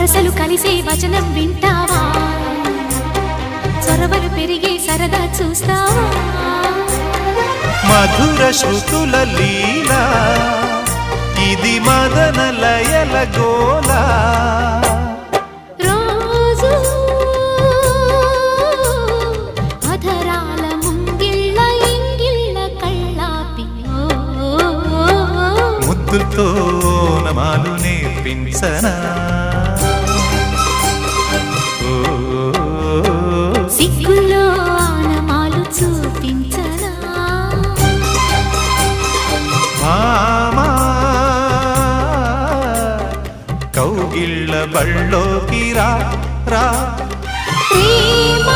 వరసలు కలిసే వచనం వింటావా చొరవలు పెరిగే సరదా చూస్తావా మధుర శృతుల లీలా ఇది మదన లయల గోలా రోజు అధరాల ముంగిళ్ళ ఇంగిళ్ళ కళ్ళాపి ముద్దులతో నమాలు నేర్పించనా సిగ్గుల్లో ఆనమాలు చూపించనా మామా కౌగిళ్ళ బళ్ళోకి రా రా ప్రేమ